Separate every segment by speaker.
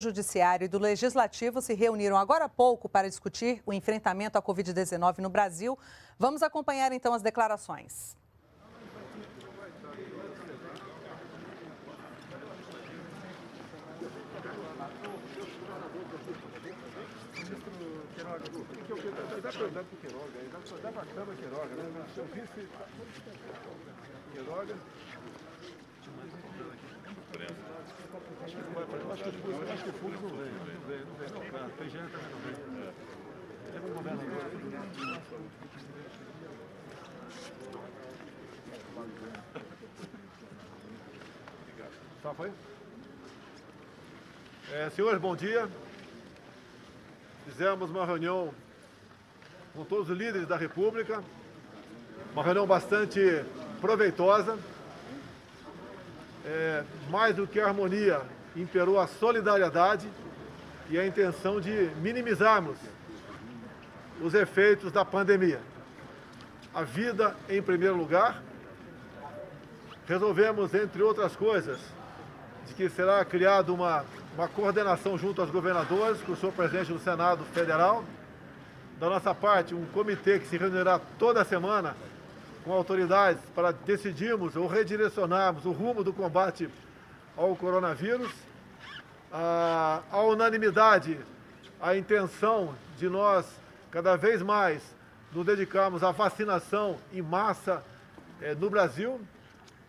Speaker 1: Judiciário e do Legislativo se reuniram agora há pouco para discutir o enfrentamento à Covid-19 no Brasil. Vamos acompanhar então as declarações.
Speaker 2: Só foi? Senhores, bom dia. Fizemos uma reunião com todos os líderes da República, uma reunião bastante proveitosa. Mais do que a harmonia, imperou a solidariedade e a intenção de minimizarmos os efeitos da pandemia. A vida em primeiro lugar. Resolvemos, entre outras coisas, de que será criada uma coordenação junto aos governadores, com o senhor presidente do Senado Federal. Da nossa parte, um comitê que se reunirá toda semana com autoridades para decidirmos ou redirecionarmos o rumo do combate ao coronavírus. A unanimidade, a intenção de nós, cada vez mais, nos dedicarmos à vacinação em massa no Brasil.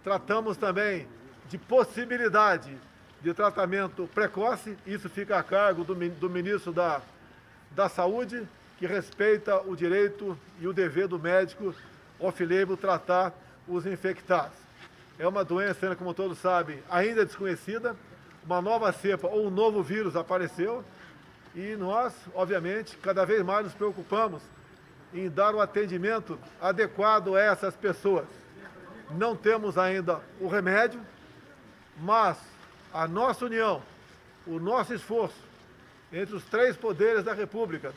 Speaker 2: Tratamos também de possibilidade de tratamento precoce, isso fica a cargo do ministro da Saúde, que respeita o direito e o dever do médico off-label tratar os infectados. É uma doença, como todos sabem, ainda desconhecida, uma nova cepa ou um novo vírus apareceu e nós, obviamente, cada vez mais nos preocupamos em dar o atendimento adequado a essas pessoas. Não temos ainda o remédio, mas a nossa união, o nosso esforço entre os três poderes da República,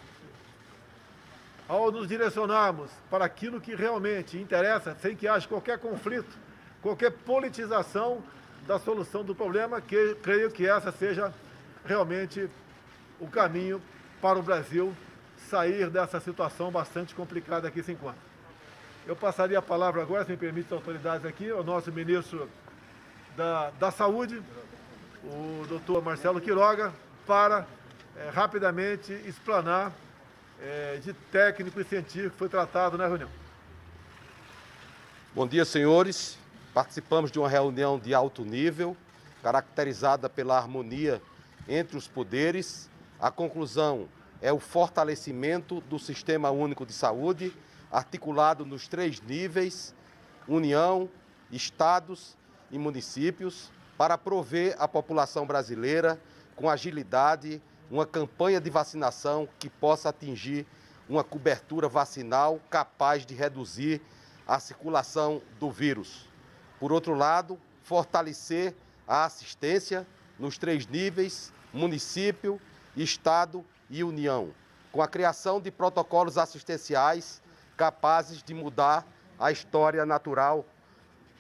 Speaker 2: ao nos direcionarmos para aquilo que realmente interessa, sem que haja qualquer conflito, qualquer politização da solução do problema, que creio que essa seja realmente o caminho para o Brasil sair dessa situação bastante complicada que se encontra. Eu passaria a palavra agora, se me permite as autoridades aqui, ao nosso ministro da Saúde, o doutor Marcelo Quiroga, para rapidamente explanar de técnico e científico que foi tratado na reunião.
Speaker 3: Bom dia, senhores. Participamos de uma reunião de alto nível, caracterizada pela harmonia entre os poderes. A conclusão é o fortalecimento do Sistema Único de Saúde, articulado nos 3 níveis, União, Estados e municípios, para prover à população brasileira, com agilidade, uma campanha de vacinação que possa atingir uma cobertura vacinal capaz de reduzir a circulação do vírus. Por outro lado, fortalecer a assistência nos 3 níveis, município, Estado e União, com a criação de protocolos assistenciais capazes de mudar a história natural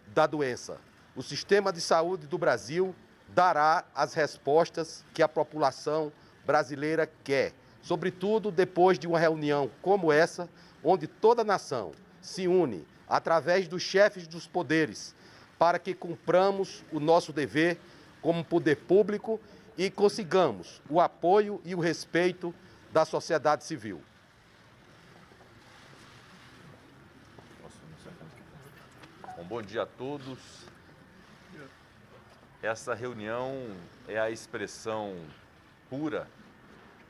Speaker 3: da doença. O sistema de saúde do Brasil dará as respostas que a população brasileira quer, sobretudo depois de uma reunião como essa, onde toda a nação se une através dos chefes dos poderes para que cumpramos o nosso dever como poder público e consigamos o apoio e o respeito da sociedade civil.
Speaker 4: Bom dia a todos. Essa reunião é a expressão pura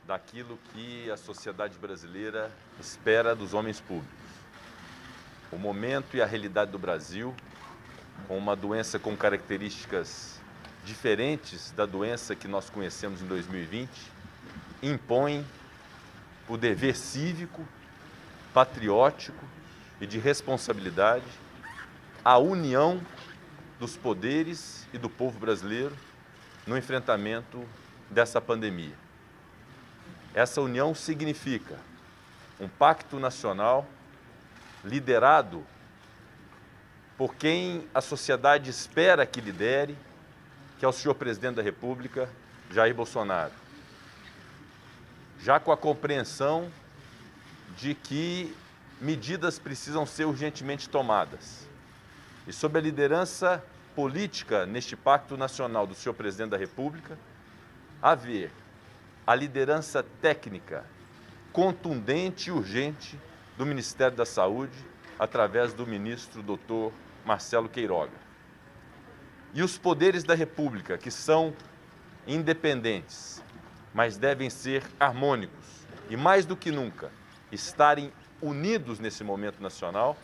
Speaker 4: daquilo que a sociedade brasileira espera dos homens públicos. O momento e a realidade do Brasil, com uma doença com características diferentes da doença que nós conhecemos em 2020, impõe o dever cívico, patriótico e de responsabilidade, a união dos poderes e do povo brasileiro no enfrentamento dessa pandemia. Essa união significa um pacto nacional liderado por quem a sociedade espera que lidere, que é o senhor presidente da República, Jair Bolsonaro, já com a compreensão de que medidas precisam ser urgentemente tomadas. E sob a liderança política neste pacto nacional do senhor presidente da República, haver a liderança técnica contundente e urgente do Ministério da Saúde, através do ministro Dr. Marcelo Queiroga. E os poderes da República, que são independentes, mas devem ser harmônicos e, mais do que nunca, estarem unidos nesse momento nacional,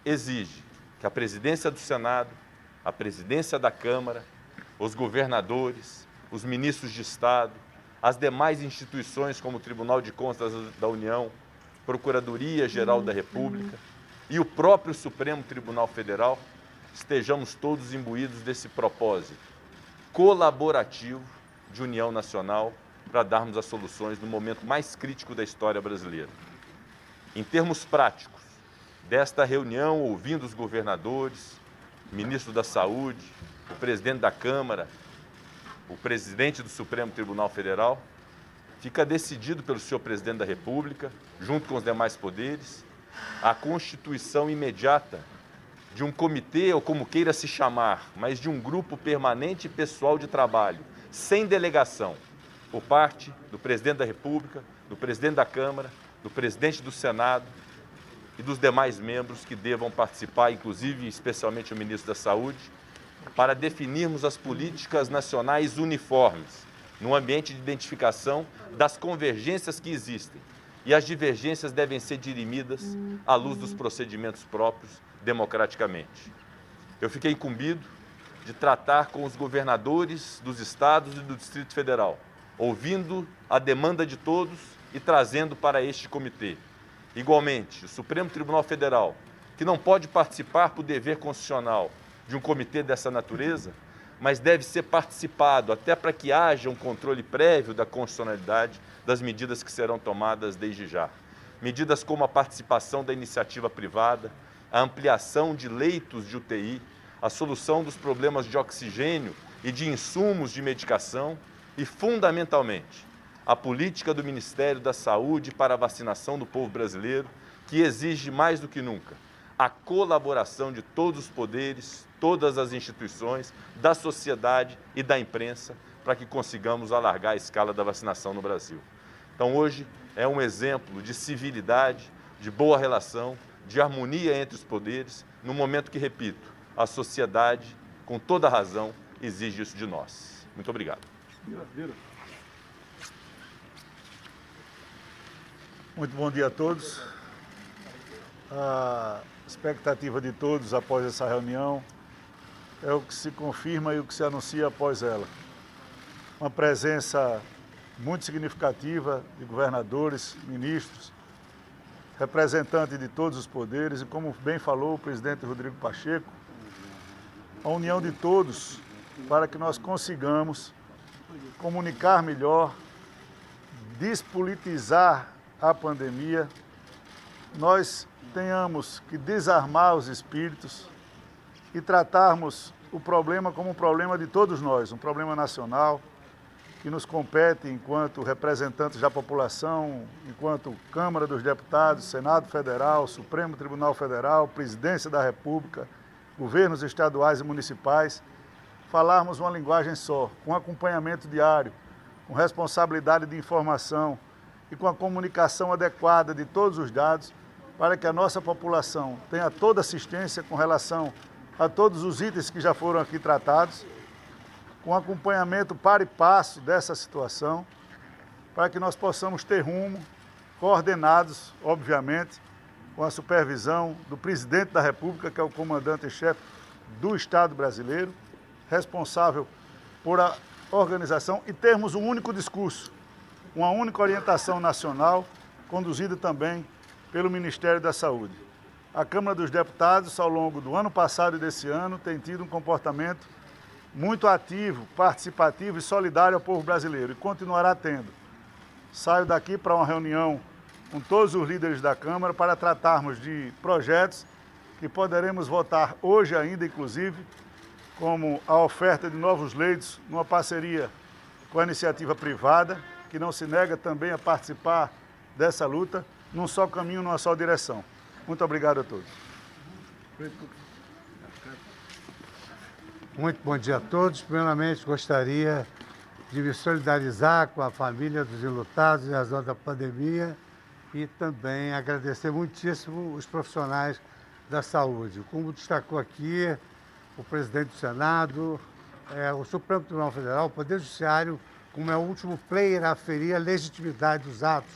Speaker 4: exige que a presidência do Senado, a presidência da Câmara, os governadores, os ministros de Estado, as demais instituições como o Tribunal de Contas da União, Procuradoria-Geral da República e o próprio Supremo Tribunal Federal, estejamos todos imbuídos desse propósito colaborativo de união nacional para darmos as soluções no momento mais crítico da história brasileira. Em termos práticos, desta reunião, ouvindo os governadores, o ministro da Saúde, o presidente da Câmara, o presidente do Supremo Tribunal Federal, fica decidido pelo senhor presidente da República, junto com os demais poderes, a constituição imediata de um comitê, ou como queira se chamar, mas de um grupo permanente e pessoal de trabalho, sem delegação, por parte do presidente da República, do presidente da Câmara, do presidente do Senado e dos demais membros que devam participar, inclusive, especialmente o ministro da Saúde, para definirmos as políticas nacionais uniformes, num ambiente de identificação das convergências que existem. E as divergências devem ser dirimidas à luz dos procedimentos próprios, democraticamente. Eu fiquei incumbido de tratar com os governadores dos estados e do Distrito Federal, ouvindo a demanda de todos e trazendo para este comitê. Igualmente, o Supremo Tribunal Federal, que não pode participar por dever constitucional de um comitê dessa natureza, mas deve ser participado até para que haja um controle prévio da constitucionalidade das medidas que serão tomadas desde já. Medidas como a participação da iniciativa privada, a ampliação de leitos de UTI, a solução dos problemas de oxigênio e de insumos de medicação e, fundamentalmente, a política do Ministério da Saúde para a vacinação do povo brasileiro, que exige mais do que nunca a colaboração de todos os poderes, todas as instituições, da sociedade e da imprensa, para que consigamos alargar a escala da vacinação no Brasil. Então, hoje é um exemplo de civilidade, de boa relação, de harmonia entre os poderes, no momento que, repito, a sociedade, com toda razão, exige isso de nós. Muito obrigado.
Speaker 5: Muito bom dia a todos. A expectativa de todos após essa reunião é o que se confirma e o que se anuncia após ela. Uma presença muito significativa de governadores, ministros, representantes de todos os poderes e, como bem falou o presidente Rodrigo Pacheco, a união de todos para que nós consigamos comunicar melhor, despolitizar a pandemia, nós tenhamos que desarmar os espíritos e tratarmos o problema como um problema de todos nós, um problema nacional que nos compete enquanto representantes da população, enquanto Câmara dos Deputados, Senado Federal, Supremo Tribunal Federal, Presidência da República, governos estaduais e municipais, falarmos uma linguagem só, com acompanhamento diário, com responsabilidade de informação e com a comunicação adequada de todos os dados, para que a nossa população tenha toda assistência com relação a todos os itens que já foram aqui tratados, com acompanhamento para e passo dessa situação, para que nós possamos ter rumo, coordenados, obviamente, com a supervisão do presidente da República, que é o comandante-chefe do Estado brasileiro, responsável por a organização, e termos um único discurso, uma única orientação nacional, conduzida também pelo Ministério da Saúde. A Câmara dos Deputados, ao longo do ano passado e desse ano, tem tido um comportamento muito ativo, participativo e solidário ao povo brasileiro, e continuará tendo. Saio daqui para uma reunião com todos os líderes da Câmara para tratarmos de projetos que poderemos votar hoje ainda, inclusive, como a oferta de novos leitos, numa parceria com a iniciativa privada, que não se nega também a participar dessa luta, num só caminho, numa só direção. Muito obrigado a todos.
Speaker 6: Muito bom dia a todos. Primeiramente, gostaria de me solidarizar com a família dos enlutados em razão da pandemia e também agradecer muitíssimo os profissionais da saúde. Como destacou aqui o presidente do Senado, o Supremo Tribunal Federal, o Poder Judiciário, como é o último player a aferir a legitimidade dos atos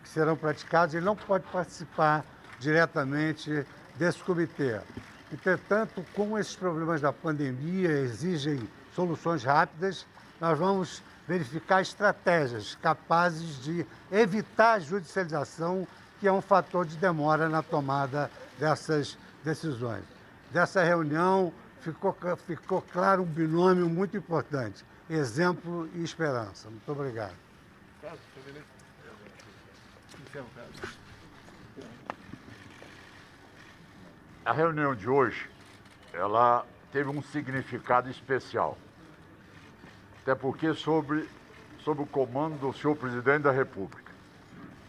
Speaker 6: que serão praticados, ele não pode participar diretamente desse comitê. Entretanto, como esses problemas da pandemia exigem soluções rápidas, nós vamos verificar estratégias capazes de evitar a judicialização, que é um fator de demora na tomada dessas decisões. Dessa reunião ficou claro um binômio muito importante, exemplo e esperança. Muito obrigado.
Speaker 7: A reunião de hoje, ela teve um significado especial. Até porque sob o comando do senhor presidente da República,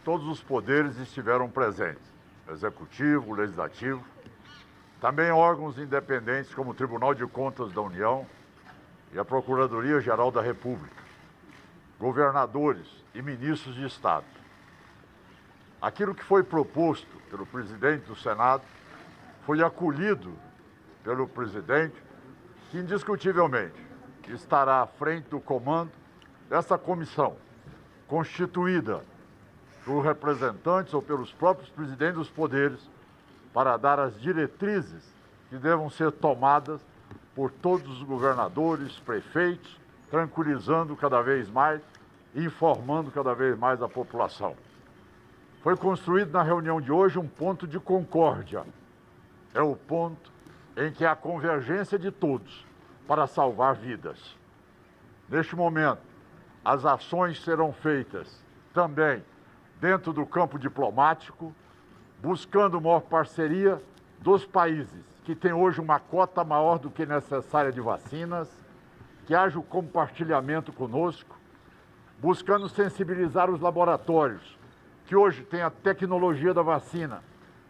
Speaker 7: todos os poderes estiveram presentes, executivo, legislativo, também órgãos independentes como o Tribunal de Contas da União e a Procuradoria-Geral da República, governadores e ministros de Estado. Aquilo que foi proposto pelo presidente do Senado foi acolhido pelo presidente, que indiscutivelmente estará à frente do comando dessa comissão, constituída por representantes ou pelos próprios presidentes dos poderes, para dar as diretrizes que devam ser tomadas por todos os governadores, prefeitos, tranquilizando cada vez mais e informando cada vez mais a população. Foi construído na reunião de hoje um ponto de concórdia. É o ponto em que há convergência de todos para salvar vidas. Neste momento, as ações serão feitas também dentro do campo diplomático, buscando maior parceria dos países que têm hoje uma cota maior do que necessária de vacinas, que haja o compartilhamento conosco, buscando sensibilizar os laboratórios, que hoje têm a tecnologia da vacina,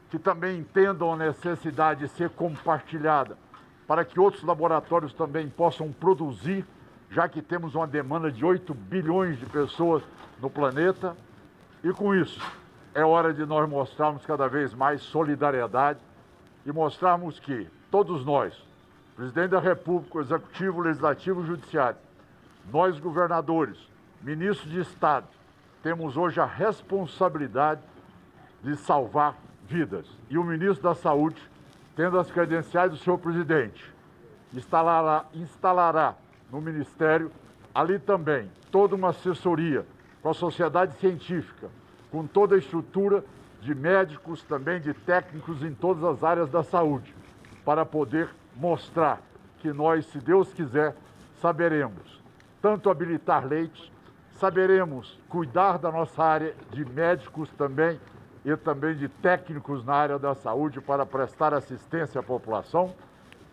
Speaker 7: que também entendam a necessidade de ser compartilhada, para que outros laboratórios também possam produzir, já que temos uma demanda de 8 bilhões de pessoas no planeta. E com isso, é hora de nós mostrarmos cada vez mais solidariedade e mostrarmos que todos nós, presidente da República, Executivo, Legislativo e Judiciário, nós governadores, ministros de Estado, temos hoje a responsabilidade de salvar vidas. E o ministro da Saúde, tendo as credenciais do senhor presidente, instalará no Ministério, ali também, toda uma assessoria com a sociedade científica, com toda a estrutura de médicos, também de técnicos em todas as áreas da saúde, para poder mostrar que nós, se Deus quiser, saberemos tanto habilitar leitos, saberemos cuidar da nossa área de médicos também e também de técnicos na área da saúde para prestar assistência à população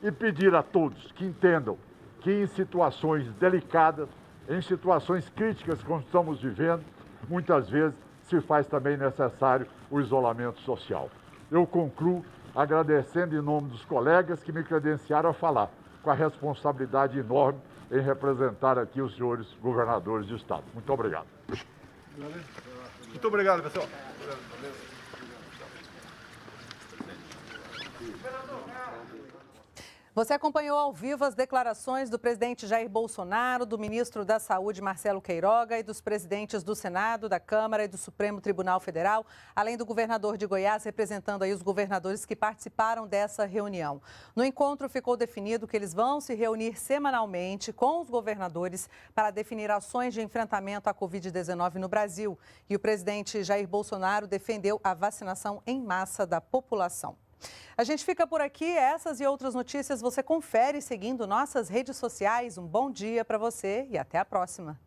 Speaker 7: e pedir a todos que entendam que em situações delicadas, em situações críticas como estamos vivendo, muitas vezes se faz também necessário o isolamento social. Eu concluo agradecendo em nome dos colegas que me credenciaram a falar, com a responsabilidade enorme em representar aqui os senhores governadores de Estado. Muito obrigado.
Speaker 2: Muito obrigado, pessoal.
Speaker 1: Você acompanhou ao vivo as declarações do presidente Jair Bolsonaro, do ministro da Saúde, Marcelo Queiroga, e dos presidentes do Senado, da Câmara e do Supremo Tribunal Federal, além do governador de Goiás, representando aí os governadores que participaram dessa reunião. No encontro ficou definido que eles vão se reunir semanalmente com os governadores para definir ações de enfrentamento à Covid-19 no Brasil. E o presidente Jair Bolsonaro defendeu a vacinação em massa da população. A gente fica por aqui. Essas e outras notícias você confere seguindo nossas redes sociais. Um bom dia para você e até a próxima.